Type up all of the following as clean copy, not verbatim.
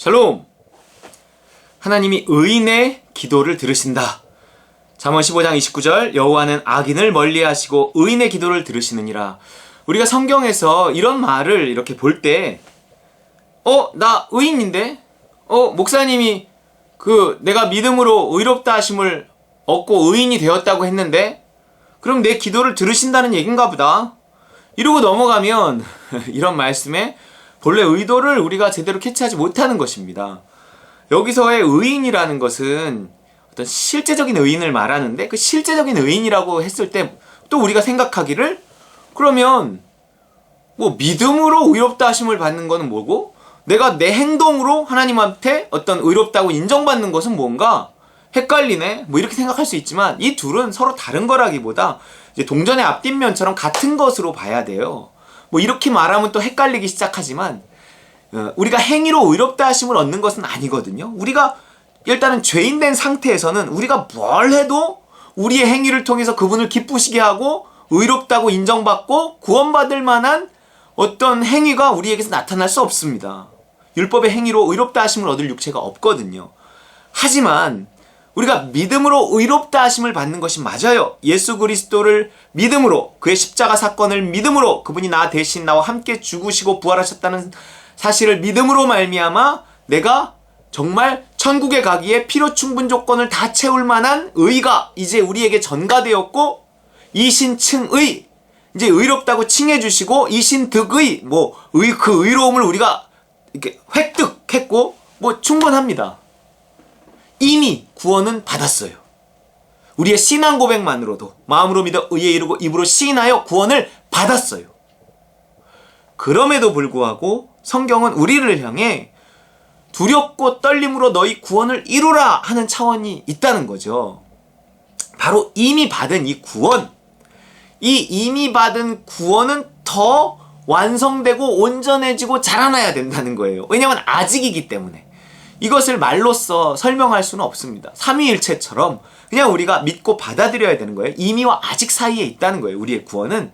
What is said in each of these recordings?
샬롬! 하나님이 의인의 기도를 들으신다. 잠언 15장 29절 여호와는 악인을 멀리하시고 의인의 기도를 들으시느니라. 우리가 성경에서 이런 말을 이렇게 볼 때 나 의인인데? 목사님이 내가 믿음으로 의롭다 하심을 얻고 의인이 되었다고 했는데 그럼 내 기도를 들으신다는 얘긴가 보다. 이러고 넘어가면 이런 말씀에 본래 의도를 우리가 제대로 캐치하지 못하는 것입니다. 여기서의 의인이라는 것은 어떤 실제적인 의인을 말하는데 그 실제적인 의인이라고 했을 때 또 우리가 생각하기를 그러면 믿음으로 의롭다 하심을 받는 것은 뭐고 내가 내 행동으로 하나님한테 어떤 의롭다고 인정받는 것은 뭔가 헷갈리네 이렇게 생각할 수 있지만 이 둘은 서로 다른 거라기보다 이제 동전의 앞뒷면처럼 같은 것으로 봐야 돼요. 이렇게 말하면 또 헷갈리기 시작하지만 우리가 행위로 의롭다 하심을 얻는 것은 아니거든요. 우리가 일단은 죄인된 상태에서는 우리가 뭘 해도 우리의 행위를 통해서 그분을 기쁘시게 하고 의롭다고 인정받고 구원받을 만한 어떤 행위가 우리에게서 나타날 수 없습니다. 율법의 행위로 의롭다 하심을 얻을 육체가 없거든요. 하지만 우리가 믿음으로 의롭다 하심을 받는 것이 맞아요. 예수 그리스도를 믿음으로 그의 십자가 사건을 믿음으로 그분이 나 대신 나와 함께 죽으시고 부활하셨다는 사실을 믿음으로 말미암아 내가 정말 천국에 가기에 필요 충분 조건을 다 채울 만한 의가 이제 우리에게 전가되었고 이신층의 이제 의롭다고 칭해 주시고 이신득의 그 의로움을 우리가 이렇게 획득했고 충분합니다. 이미 구원은 받았어요. 우리의 신앙 고백만으로도 마음으로 믿어 의에 이르고 입으로 시인하여 구원을 받았어요. 그럼에도 불구하고 성경은 우리를 향해 두렵고 떨림으로 너희 구원을 이루라 하는 차원이 있다는 거죠. 바로 이미 받은 이 구원, 이 이미 받은 구원은 더 완성되고 온전해지고 자라나야 된다는 거예요. 왜냐하면 아직이기 때문에. 이것을 말로써 설명할 수는 없습니다. 삼위일체처럼 그냥 우리가 믿고 받아들여야 되는 거예요. 이미와 아직 사이에 있다는 거예요. 우리의 구원은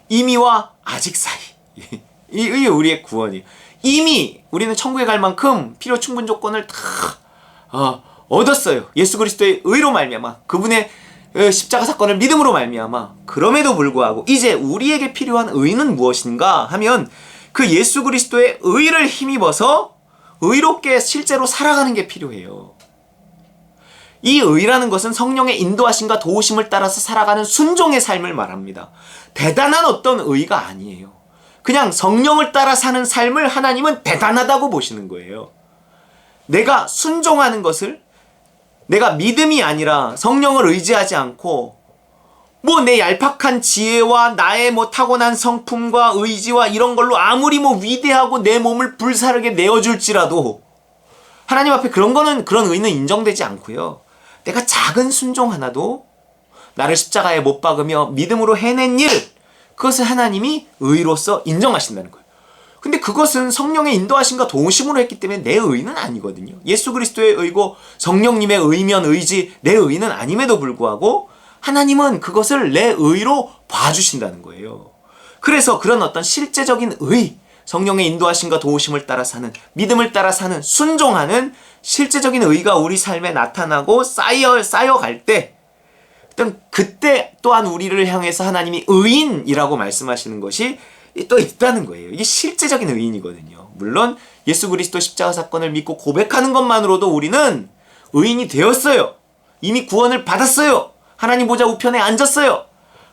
이미와 아직 사이. 이게 우리의 구원이에요. 이미 우리는 천국에 갈 만큼 필요 충분 조건을 다 얻었어요. 예수 그리스도의 의로 말미암아 그분의 십자가 사건을 믿음으로 말미암아. 그럼에도 불구하고 이제 우리에게 필요한 의는 무엇인가 하면 그 예수 그리스도의 의를 힘입어서 의롭게 실제로 살아가는 게 필요해요. 이 의라는 것은 성령의 인도하심과 도우심을 따라서 살아가는 순종의 삶을 말합니다. 대단한 어떤 의가 아니에요. 그냥 성령을 따라 사는 삶을 하나님은 대단하다고 보시는 거예요. 내가 순종하는 것을 내가 믿음이 아니라 성령을 의지하지 않고 내 얄팍한 지혜와 나의 타고난 성품과 의지와 이런 걸로 아무리 위대하고 내 몸을 불사르게 내어줄지라도 하나님 앞에 그런 의는 인정되지 않고요. 내가 작은 순종 하나도 나를 십자가에 못 박으며 믿음으로 해낸 일, 그것을 하나님이 의로서 인정하신다는 거예요. 근데 그것은 성령의 인도하심과 도우심으로 했기 때문에 내 의는 아니거든요. 예수 그리스도의 의고 성령님의 의면 의지 내 의는 아님에도 불구하고 하나님은 그것을 내 의로 봐주신다는 거예요. 그래서 그런 어떤 실제적인 의, 성령의 인도하심과 도우심을 따라 사는, 믿음을 따라 사는, 순종하는 실제적인 의가 우리 삶에 나타나고 쌓여갈 때 일단 그때 또한 우리를 향해서 하나님이 의인이라고 말씀하시는 것이 또 있다는 거예요. 이게 실제적인 의인이거든요. 물론 예수 그리스도 십자가 사건을 믿고 고백하는 것만으로도 우리는 의인이 되었어요. 이미 구원을 받았어요. 하나님 보좌 우편에 앉았어요.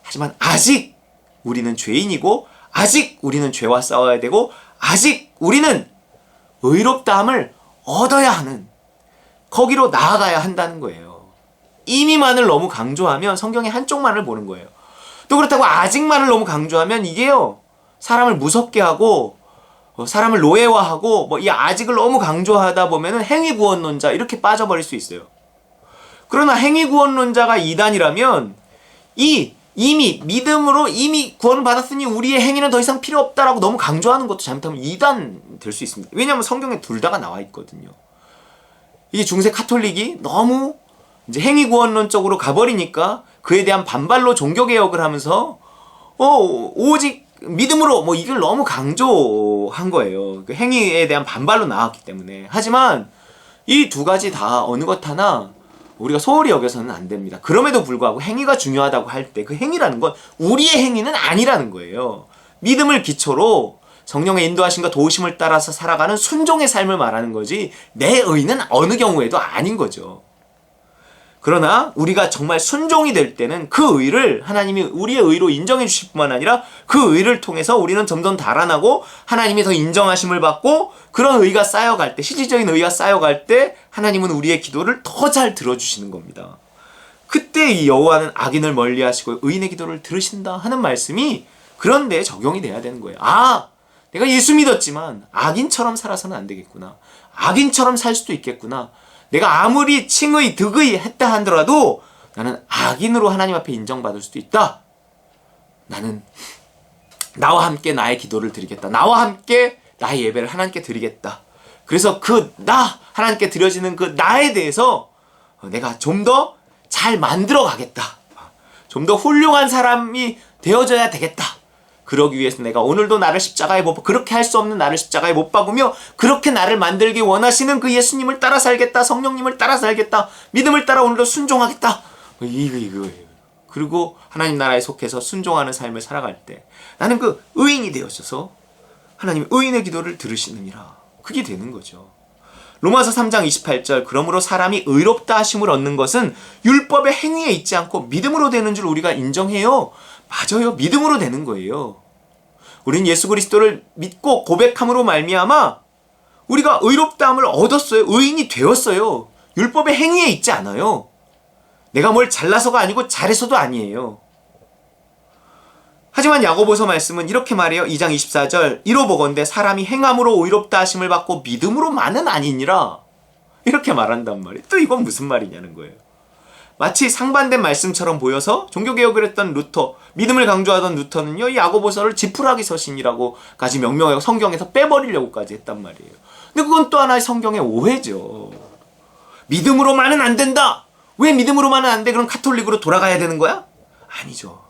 하지만 아직 우리는 죄인이고 아직 우리는 죄와 싸워야 되고 아직 우리는 의롭다함을 얻어야 하는 거기로 나아가야 한다는 거예요. 이미만을 너무 강조하면 성경의 한쪽만을 보는 거예요. 또 그렇다고 아직만을 너무 강조하면 이게요. 사람을 무섭게 하고 사람을 노예화하고 이 아직을 너무 강조하다 보면은 행위구원론자 이렇게 빠져버릴 수 있어요. 그러나 행위구원론자가 이단이라면 이미 믿음으로 이미 구원을 받았으니 우리의 행위는 더 이상 필요 없다라고 너무 강조하는 것도 잘못하면 이단 될 수 있습니다. 왜냐하면 성경에 둘 다가 나와 있거든요. 이게 중세 카톨릭이 너무 이제 행위구원론적으로 가버리니까 그에 대한 반발로 종교개혁을 하면서 오직 믿음으로 뭐 이걸 너무 강조한 거예요. 그 행위에 대한 반발로 나왔기 때문에. 하지만 이 두 가지 다 어느 것 하나 우리가 소홀히 여겨서는 안 됩니다. 그럼에도 불구하고 행위가 중요하다고 할 때 그 행위라는 건 우리의 행위는 아니라는 거예요. 믿음을 기초로 성령의 인도하심과 도우심을 따라서 살아가는 순종의 삶을 말하는 거지 내 의는 어느 경우에도 아닌 거죠. 그러나 우리가 정말 순종이 될 때는 그 의를 하나님이 우리의 의로 인정해 주실 뿐만 아니라 그 의를 통해서 우리는 점점 달아나고 하나님이 더 인정하심을 받고 그런 의가 쌓여갈 때, 실질적인 의가 쌓여갈 때 하나님은 우리의 기도를 더 잘 들어주시는 겁니다. 그때 이 여호와는 악인을 멀리하시고 의인의 기도를 들으신다 하는 말씀이 그런 데에 적용이 돼야 되는 거예요. 아, 내가 예수 믿었지만 악인처럼 살아서는 안 되겠구나. 악인처럼 살 수도 있겠구나. 내가 아무리 칭의, 득의 했다 하더라도 나는 악인으로 하나님 앞에 인정받을 수도 있다. 나는 나와 함께 나의 기도를 드리겠다. 나와 함께 나의 예배를 하나님께 드리겠다. 그래서 하나님께 드려지는 그 나에 대해서 내가 좀 더 잘 만들어 가겠다. 좀 더 훌륭한 사람이 되어져야 되겠다. 그러기 위해서 내가 오늘도 나를 십자가에 못 박고 그렇게 할 수 없는 나를 십자가에 못 박으며 그렇게 나를 만들기 원하시는 그 예수님을 따라 살겠다. 성령님을 따라 살겠다. 믿음을 따라 오늘도 순종하겠다. 이거예요. 그리고 하나님 나라에 속해서 순종하는 삶을 살아갈 때 나는 그 의인이 되어져서 하나님의 의인의 기도를 들으시느니라. 그게 되는 거죠. 로마서 3장 28절 그러므로 사람이 의롭다 하심을 얻는 것은 율법의 행위에 있지 않고 믿음으로 되는 줄 우리가 인정해요. 맞아요. 믿음으로 되는 거예요. 우리는 예수 그리스도를 믿고 고백함으로 말미암아 우리가 의롭다함을 얻었어요. 의인이 되었어요. 율법의 행위에 있지 않아요. 내가 뭘 잘나서가 아니고 잘해서도 아니에요. 하지만 야고보서 말씀은 이렇게 말해요. 2장 24절 이로 보건대 사람이 행함으로 의롭다 하심을 받고 믿음으로만은 아니니라. 이렇게 말한단 말이에요. 또 이건 무슨 말이냐는 거예요. 마치 상반된 말씀처럼 보여서 종교개혁을 했던 루터, 믿음을 강조하던 루터는요, 이 야고보서를 지푸라기 서신이라고까지 명명하고 성경에서 빼버리려고까지 했단 말이에요. 근데 그건 또 하나의 성경의 오해죠. 믿음으로만은 안 된다! 왜 믿음으로만은 안 돼? 그럼 카톨릭으로 돌아가야 되는 거야? 아니죠.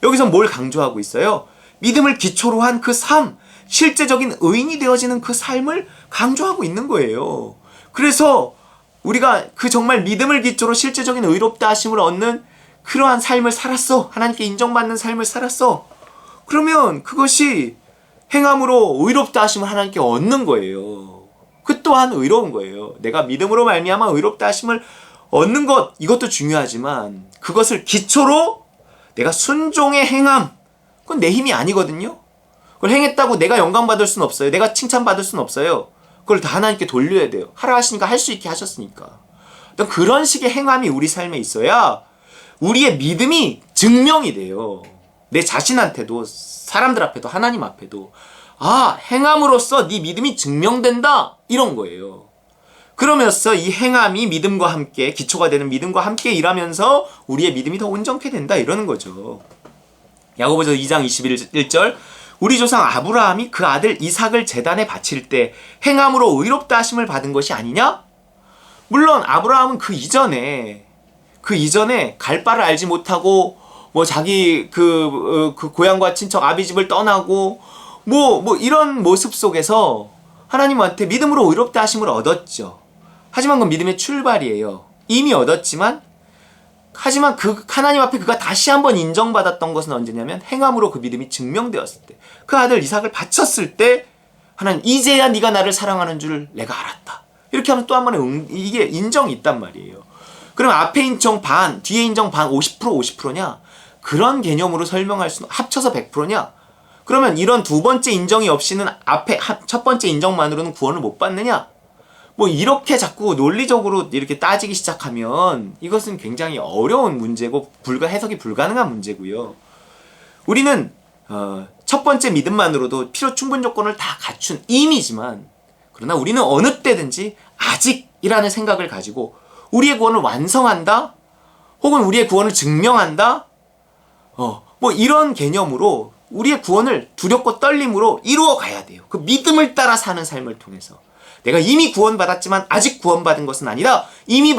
여기서 뭘 강조하고 있어요? 믿음을 기초로 한 그 삶, 실제적인 의인이 되어지는 그 삶을 강조하고 있는 거예요. 그래서 우리가 그 정말 믿음을 기초로 실제적인 의롭다 하심을 얻는 그러한 삶을 살았어. 하나님께 인정받는 삶을 살았어. 그러면 그것이 행함으로 의롭다 하심을 하나님께 얻는 거예요. 그 또한 의로운 거예요. 내가 믿음으로 말미암아 의롭다 하심을 얻는 것, 이것도 중요하지만 그것을 기초로 내가 순종의 행함, 그건 내 힘이 아니거든요. 그걸 행했다고 내가 영광받을 수는 없어요. 내가 칭찬받을 수는 없어요. 그걸 다 하나님께 돌려야 돼요. 하라 하시니까 할 수 있게 하셨으니까. 그런 식의 행함이 우리 삶에 있어야 우리의 믿음이 증명이 돼요. 내 자신한테도, 사람들 앞에도, 하나님 앞에도. 아, 행함으로써 네 믿음이 증명된다. 이런 거예요. 그러면서 이 행함이 믿음과 함께, 기초가 되는 믿음과 함께 일하면서 우리의 믿음이 더 온전케 된다. 이러는 거죠. 야고보서 2장 21절 우리 조상 아브라함이 그 아들 이삭을 제단에 바칠 때 행함으로 의롭다 하심을 받은 것이 아니냐? 물론 아브라함은 그 이전에 갈 바를 알지 못하고 뭐 자기 그 고향과 친척 아비 집을 떠나고 뭐 이런 모습 속에서 하나님한테 믿음으로 의롭다 하심을 얻었죠. 하지만 그건 믿음의 출발이에요. 이미 얻었지만 하지만 하나님 앞에 그가 다시 한번 인정받았던 것은 언제냐면 행함으로 그 믿음이 증명되었을 때, 그 아들 이삭을 바쳤을 때 하나님 이제야 네가 나를 사랑하는 줄 내가 알았다. 이렇게 하면 또 한 번에 이게 인정이 있단 말이에요. 그럼 앞에 인정 반, 뒤에 인정 반 50% 50%냐? 그런 개념으로 설명할 수는 합쳐서 100%냐? 그러면 이런 두 번째 인정이 없이는 앞에 첫 번째 인정만으로는 구원을 못 받느냐? 뭐 이렇게 자꾸 논리적으로 이렇게 따지기 시작하면 이것은 굉장히 어려운 문제고 해석이 불가능한 문제고요. 우리는 첫 번째 믿음만으로도 필요 충분 조건을 다 갖춘 임이지만 그러나 우리는 어느 때든지 아직이라는 생각을 가지고 우리의 구원을 완성한다? 혹은 우리의 구원을 증명한다? 뭐 이런 개념으로 우리의 구원을 두렵고 떨림으로 이루어 가야 돼요. 그 믿음을 따라 사는 삶을 통해서. 내가 이미 구원받았지만 아직 구원받은 것은 아니라 이미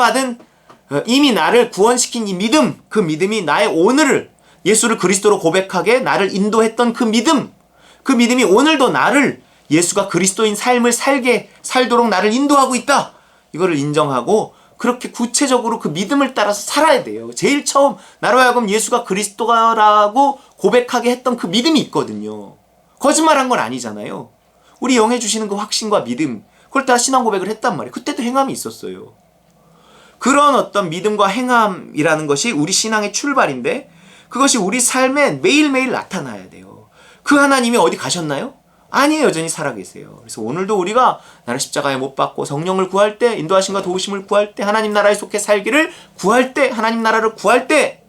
나를 구원시킨 이 믿음, 그 믿음이 나의 오늘을, 예수를 그리스도로 고백하게 나를 인도했던 그 믿음이 오늘도 나를 예수가 그리스도인 삶을 살도록 나를 인도하고 있다. 이거를 인정하고 그렇게 구체적으로 그 믿음을 따라서 살아야 돼요. 제일 처음 나로 하여금 예수가 그리스도라고 고백하게 했던 그 믿음이 있거든요. 거짓말한 건 아니잖아요. 우리 영해 주시는 그 확신과 믿음, 그걸 따라 신앙 고백을 했단 말이에요. 그때도 행함이 있었어요. 그런 어떤 믿음과 행함이라는 것이 우리 신앙의 출발인데 그것이 우리 삶에 매일매일 나타나야 돼요. 그 하나님이 어디 가셨나요? 아니에요. 여전히 살아계세요. 그래서 오늘도 우리가 나를 십자가에 못 박고 성령을 구할 때, 인도하심과 도우심을 구할 때, 하나님 나라에 속해 살기를 구할 때, 하나님 나라를 구할 때,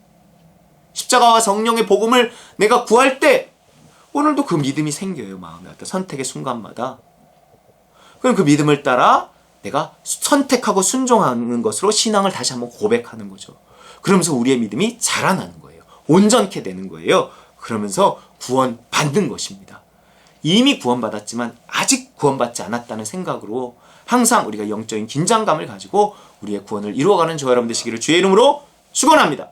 십자가와 성령의 복음을 내가 구할 때 오늘도 그 믿음이 생겨요. 마음에 어떤 선택의 순간마다. 그럼 그 믿음을 따라 내가 선택하고 순종하는 것으로 신앙을 다시 한번 고백하는 거죠. 그러면서 우리의 믿음이 자라나는 거예요. 온전케 되는 거예요. 그러면서 구원받는 것입니다. 이미 구원받았지만 아직 구원받지 않았다는 생각으로 항상 우리가 영적인 긴장감을 가지고 우리의 구원을 이루어가는 저와 여러분 되시기를 주의 이름으로 축원합니다.